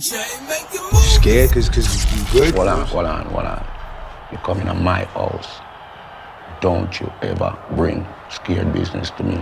Scared cause you good? Hold on. You come in my house. Don't you ever bring scared business to me.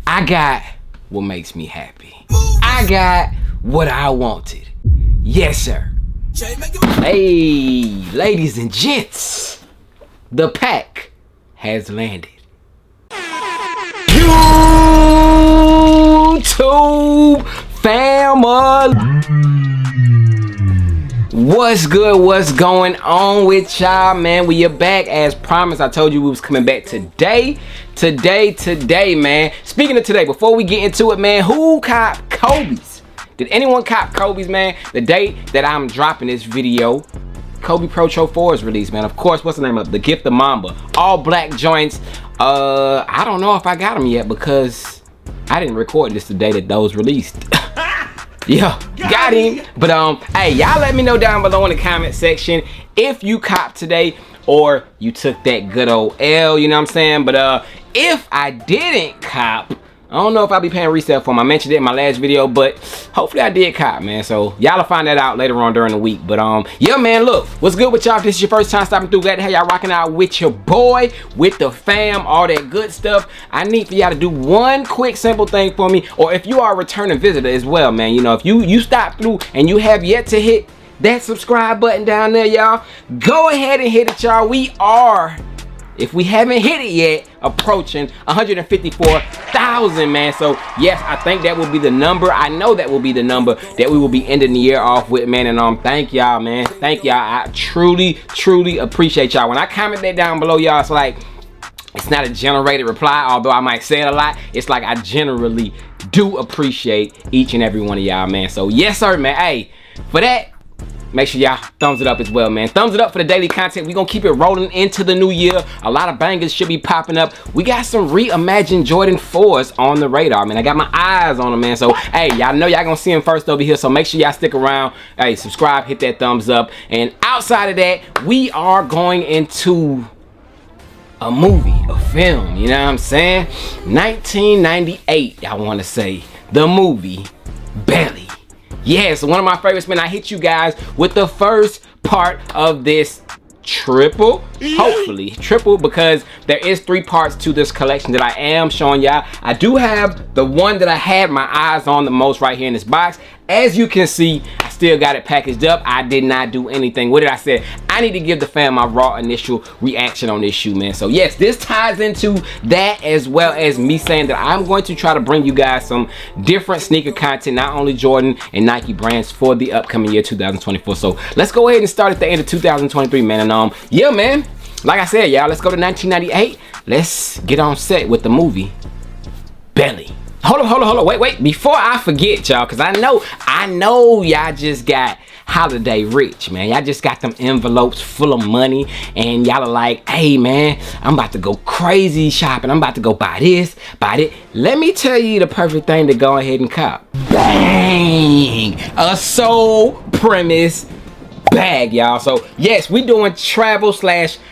I got what makes me happy. I got what I wanted. Yes, sir. Hey, ladies and gents, the pack has landed. YouTube family, what's good? What's going on with y'all, man? We are back as promised. I told you we was coming back today, man. Speaking of today, before we get into it, man, who copped Kobe's? Did anyone cop Kobe's, man? The date that I'm dropping this video, Kobe Pro Show 4 is released, man. Of course, what's the name of it? The Gift of Mamba. All black joints. I don't know if I got them yet because I didn't record this the day that those released. Yeah, got him. But hey, y'all let me know down below in the comment section if you copped today or you took that good old L, you know what I'm saying? But if I didn't cop, I don't know if I'll be paying resale for them. I mentioned it in my last video, but hopefully I did cop, man. So y'all will find that out later on during the week. But yeah, man, look, what's good with y'all? If this is your first time stopping through, glad to have y'all rocking out with your boy, with the fam, all that good stuff. I need for y'all to do one quick simple thing for me, or if you are a returning visitor as well, man, you know, if you stop through and you have yet to hit that subscribe button down there, y'all, go ahead and hit it, y'all. We are, if we haven't hit it yet, approaching 154,000, man. So yes, I think that will be the number. I know that will be the number that we will be ending the year off with, man. And thank y'all, man. Thank y'all. I truly appreciate y'all. When I comment that down below, y'all, it's like, it's not a generated reply, although I might say it a lot. It's like I generally do appreciate each and every one of y'all, man. So yes, sir, man. Hey, for that, make sure y'all thumbs it up as well, man. Thumbs it up for the daily content. We're gonna keep it rolling into the new year. A lot of bangers should be popping up. We got some reimagined Jordan 4s on the radar, man. I got my eyes on them, man. So hey, y'all know y'all gonna see them first over here, so make sure y'all stick around. Hey, subscribe, hit that thumbs up. And outside of that, we are going into a movie, a film, you know what I'm saying? 1998, I want to say, the movie Belly. Yes, one of my favorites, man. I hit you guys with the first part of this triple, hopefully triple, because there is 3 parts to this collection that I am showing y'all. I do have the one that I had my eyes on the most right here in this box. As you can see, I still got it packaged up. I did not do anything with it. I said I need to give the fam my raw initial reaction on this shoe, man. So yes, this ties into that, as well as me saying that I'm going to try to bring you guys some different sneaker content, not only Jordan and Nike brands, for the upcoming year 2024. So let's go ahead and start at the end of 2023, man. And yeah, man, like I said, y'all, let's go to 1998. Let's get on set with the movie Belly. Hold on, wait, before I forget, y'all, because I know y'all just got holiday rich, man. Y'all just got them envelopes full of money, and y'all are like, hey, man, I'm about to go crazy shopping. I'm about to go buy this, buy it. Let me tell you the perfect thing to go ahead and cop. Bang! A sole premise bag, y'all. So yes, we doing travel /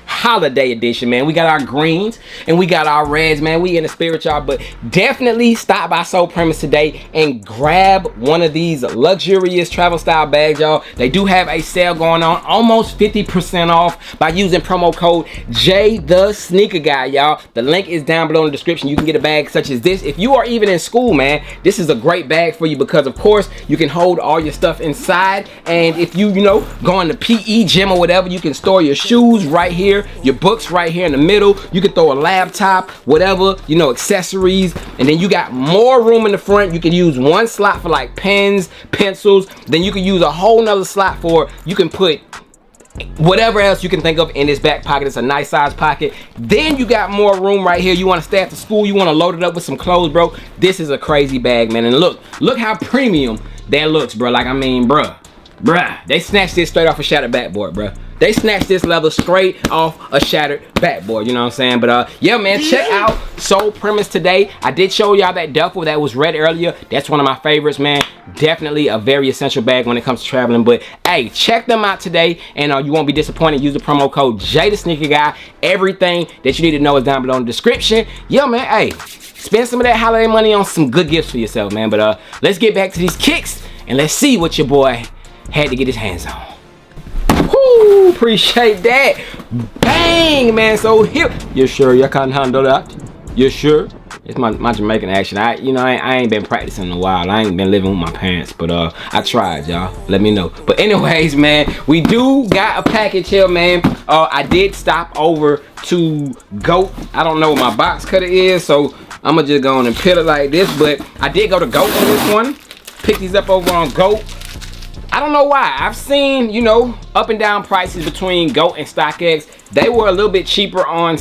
holiday edition, man. We got our greens and we got our reds, man. We in the spirit, y'all. But definitely stop by Soul Premise today and grab one of these luxurious travel style bags, y'all. They do have a sale going on, almost 50% off by using promo code JayTheSneakerGuy, y'all. The link is down below in the description. You can get a bag such as this. If you are even in school, man, this is a great bag for you because, of course, you can hold all your stuff inside. And if you know, going to PE gym or whatever, you can store your shoes right here, your books right here in the middle. You can throw a laptop, whatever, you know, accessories. And then you got more room in the front. You can use one slot for like pens, pencils. Then you can use a whole nother slot for, you can put whatever else you can think of in this back pocket. It's a nice size pocket. Then you got more room right here. You want to stay after school, you want to load it up with some clothes, bro. This is a crazy bag, man. And look how premium that looks, bro. Like, I mean, bruh, they snatched this straight off a shattered backboard, bruh. They snatched this leather straight off a shattered backboard, you know what I'm saying? But yeah, man, check out Sole Premise today. I did show y'all that duffel that was red earlier. That's one of my favorites, man. Definitely a very essential bag when it comes to traveling. But hey, check them out today, and you won't be disappointed. Use the promo code JayTheSneakerGuy. Everything that you need to know is down below in the description. Yeah, man, hey, spend some of that holiday money on some good gifts for yourself, man. But let's get back to these kicks, and let's see what your boy had to get his hands on. Woo, appreciate that. Bang, man. So here, you sure you can handle that? You sure? It's my Jamaican action. I ain't been practicing in a while. I ain't been living with my parents, but I tried, y'all. Let me know. But anyways, man, we do got a package here, man. I did stop over to GOAT. I don't know what my box cutter is, so I'm gonna just go on and peel it like this. But I did go to GOAT on this one. Pick these up over on GOAT. I don't know why. I've seen, you know, up and down prices between GOAT and StockX. They were a little bit cheaper on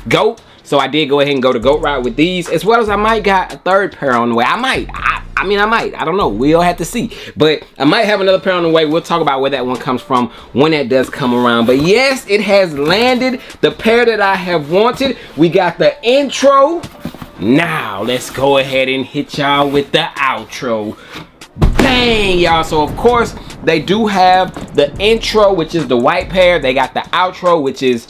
GOAT, so I did go ahead and go to GOAT route with these, as well as I might got a third pair on the way. I might. I don't know. We'll have to see. But I might have another pair on the way. We'll talk about where that one comes from when that does come around. But yes, it has landed. The pair that I have wanted. We got the intro. Now, let's go ahead and hit y'all with the outro. Bang, y'all. So of course they do have the intro, which is the white pair. They got the outro, which is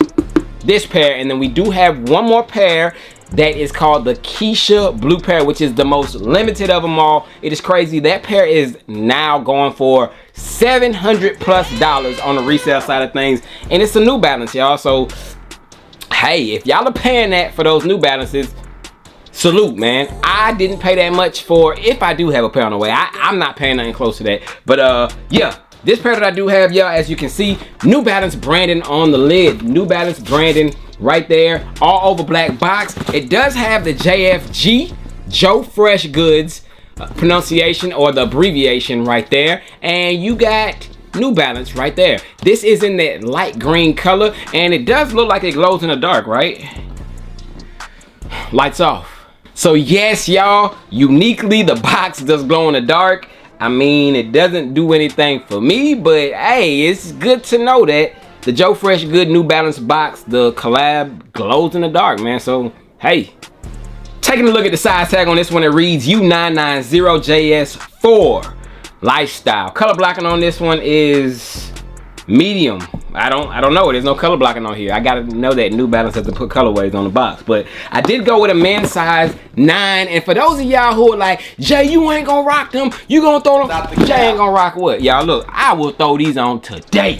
this pair, and then we do have one more pair that is called the Keisha blue pair, which is the most limited of them all. It is crazy. That pair is now going for $700+ on the resale side of things, and it's a New Balance, y'all. So hey, if y'all are paying that for those New Balances, salute, man. I didn't pay that much for, if I do have a pair on the way. I'm not paying nothing close to that. But yeah, this pair that I do have, y'all, as you can see, New Balance branding on the lid. New Balance branding right there, all over black box. It does have the JFG, Joe Fresh Goods pronunciation, or the abbreviation right there. And you got New Balance right there. This is in that light green color, and it does look like it glows in the dark, right? Lights off. So yes, y'all, uniquely the box does glow in the dark. I mean, it doesn't do anything for me, but hey, it's good to know that the Joe Fresh Good New Balance box, the collab, glows in the dark, man. So hey, taking a look at the size tag on this one, it reads U990JS4 Lifestyle. Color blocking on this one is medium. I don't know. There's no color blocking on here. I gotta know that New Balance has to put colorways on the box. But I did go with a men's size 9. And for those of y'all who are like, Jay, you ain't gonna rock them, you gonna throw them. Jay ain't gonna rock what? Y'all look, I will throw these on today.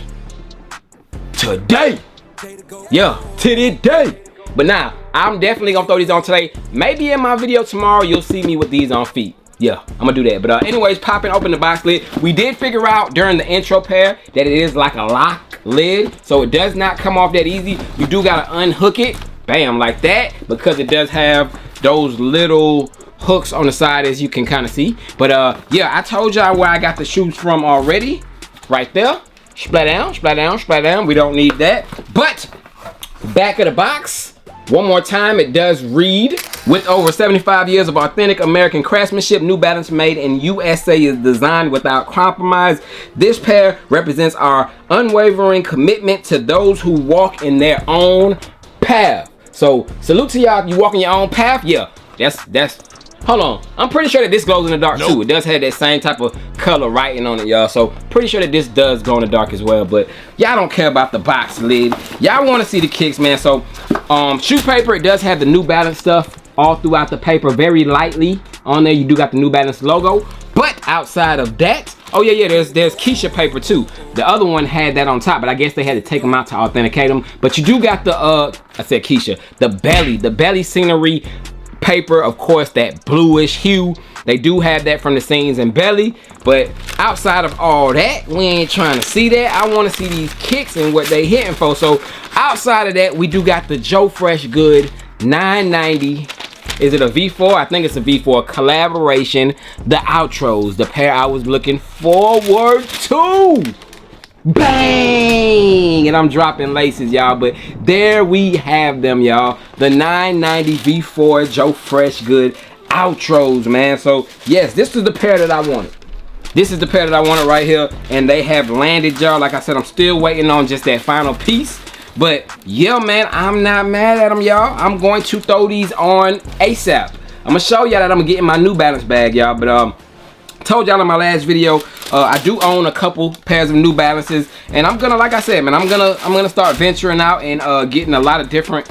Yeah, today. But now, I'm definitely gonna throw these on today. Maybe in my video tomorrow, you'll see me with these on feet. Yeah, I'm gonna do that. But anyways, popping open the box lid. We did figure out during the intro pair that it is like a lock lid, so it does not come off that easy. You do gotta unhook it, bam, like that, because it does have those little hooks on the side, as you can kind of see. But yeah, I told y'all where I got the shoes from already, right there. Splat down, splat down, splat down. We don't need that. But back of the box, one more time, it does read, with over 75 years of authentic American craftsmanship, New Balance made in USA is designed without compromise. This pair represents our unwavering commitment to those who walk in their own path. So salute to y'all, you walk in your own path. Yeah, that's hold on, I'm pretty sure that this glows in the dark too. It does have that same type of color writing on it, y'all. So pretty sure that this does glow in the dark as well. But y'all don't care about the box lid. Y'all want to see the kicks, man. So shoe paper, it does have the New Balance stuff all throughout the paper, very lightly on there. You do got the New Balance logo. But outside of that, oh yeah, there's Keisha paper too. The other one had that on top, but I guess they had to take them out to authenticate them. But you do got the I said Keisha, the belly scenery paper, of course, that bluish hue. They do have that from the seams and belly. But outside of all that, we ain't trying to see that. I want to see these kicks and what they hitting for. So outside of that, we do got the Joe Fresh Good 990. Is it a V4? I think it's a V4 collaboration. The outros, the pair I was looking forward to. Bang! And I'm dropping laces, y'all. But there we have them, y'all. The 990 V4 Joe Fresh Good outros, man. So yes, this is the pair that I wanted. this is the pair that I wanted right here, and they have landed, y'all. Like I said, I'm still waiting on just that final piece. But yeah, man, I'm not mad at them, y'all. I'm going to throw these on ASAP. I'm gonna show y'all that I'm getting my New Balance bag, y'all. But told y'all in my last video, I do own a couple pairs of New Balances, and I'm gonna, like I said, man, I'm gonna start venturing out and getting a lot of different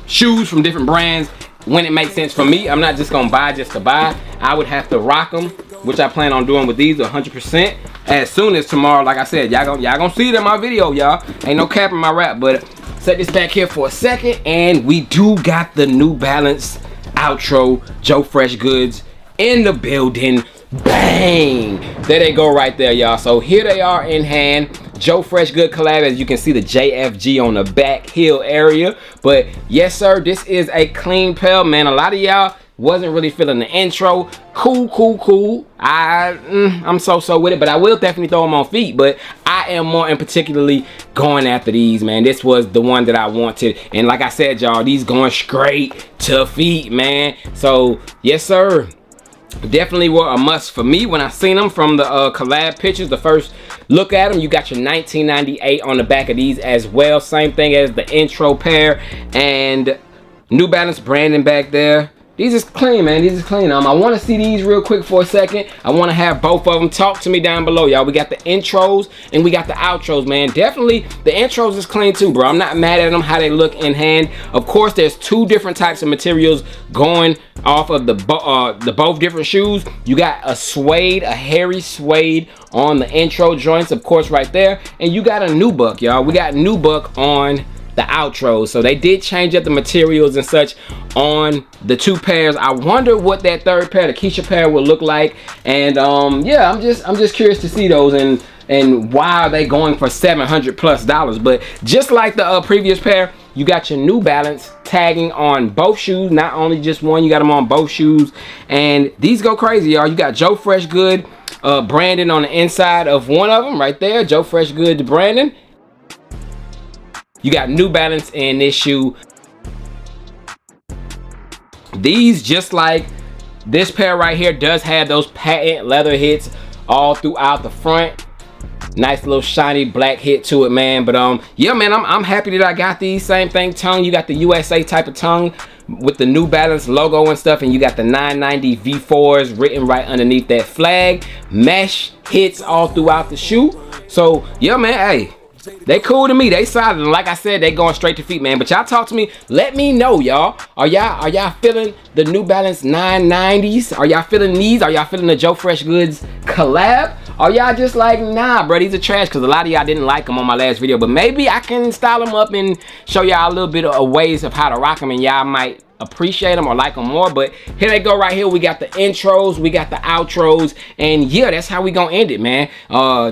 shoes from different brands when it makes sense for me. I'm not just gonna buy just to buy. I would have to rock them, which I plan on doing with these 100% as soon as tomorrow. Like I said, y'all gonna see it in my video, y'all. Ain't no cap in my rap. But set this back here for a second, and we do got the New Balance outro Joe Fresh Goods in the building. Bang, there they go right there, y'all. So here they are in hand. Joe Fresh Good collab, as you can see the JFG on the back heel area. But yes sir, this is a clean pair, man. A lot of y'all wasn't really feeling the intro. Cool. I'm so with it, but I will definitely throw them on feet. But I am more in particularly going after these, man. This was the one that I wanted, and like I said, y'all, these going straight to feet, man. So yes sir, definitely were a must for me when I seen them from the collab pictures. The first look at them, you got your 1998 on the back of these as well. Same thing as the intro pair, and New Balance branding back there. These is clean, man. These is clean. I want to see these real quick for a second. I want to have both of them. Talk to me down below, y'all. We got the intros and we got the outros, man. Definitely the intros is clean too, bro. I'm not mad at them how they look in hand. Of course, there's two different types of materials going off of the both different shoes. You got a suede, a hairy suede on the intro joints, of course, right there, and you got a nubuck, y'all. We got nubuck on the outros. So they did change up the materials and such on the two pairs. I wonder what that third pair, the Keisha pair, will look like. And yeah, I'm just curious to see those, and why are they going for $700+. But just like the previous pair, you got your New Balance tagging on both shoes, not only just one. You got them on both shoes, and these go crazy, y'all. You got Joe Fresh Good branding on the inside of one of them right there. Joe Fresh Good branding. You got New Balance in this shoe. These, just like this pair right here, does have those patent leather hits all throughout the front. Nice little shiny black hit to it, man. But yeah, man, I'm happy that I got these. Same thing, tongue. You got the USA type of tongue with the New Balance logo and stuff, and you got the 990 V4s written right underneath that flag. Mesh hits all throughout the shoe. So yeah, man, hey, they cool to me. They solid, and like I said, they going straight to feet, man. But y'all talk to me. Let me know, y'all. Are y'all feeling the New Balance 990s? Are y'all feeling these? Are y'all feeling the Joe Fresh Goods collab? Are y'all just like, nah, bro, these are trash? Because a lot of y'all didn't like them on my last video. But maybe I can style them up and show y'all a little bit of ways of how to rock them, and y'all might appreciate them or like them more. But here they go right here. We got the intros, we got the outros, and yeah, that's how we gonna end it, man.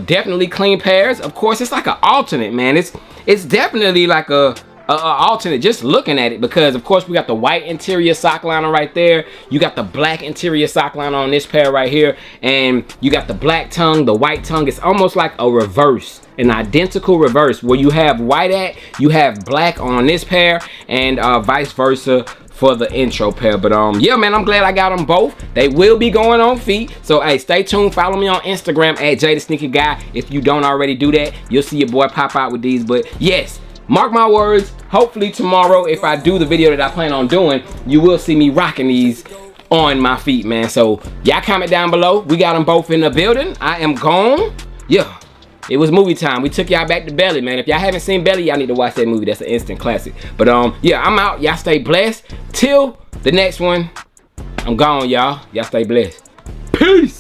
Definitely clean pairs. Of course, it's like an alternate, man. It's definitely like a alternate just looking at it, because of course we got the white interior sock liner right there. You got the black interior sock liner on this pair right here, and you got the black tongue, the white tongue. It's almost like a reverse, an identical reverse, where you have white at, you have black on this pair, and vice versa for the intro pair. But yeah, man, I'm glad I got them both. They will be going on feet, so hey, stay tuned. Follow me on Instagram at JayTheSneakerGuy. If you don't already do that, you'll see your boy pop out with these. But yes, mark my words, hopefully tomorrow, if I do the video that I plan on doing, you will see me rocking these on my feet, man. So y'all comment down below. We got them both in the building. I am gone. Yeah, it was movie time. We took y'all back to Belly, man. If y'all haven't seen Belly, y'all need to watch that movie. That's an instant classic. But yeah, I'm out. Y'all stay blessed till the next one. I'm gone, y'all. Y'all stay blessed. Peace.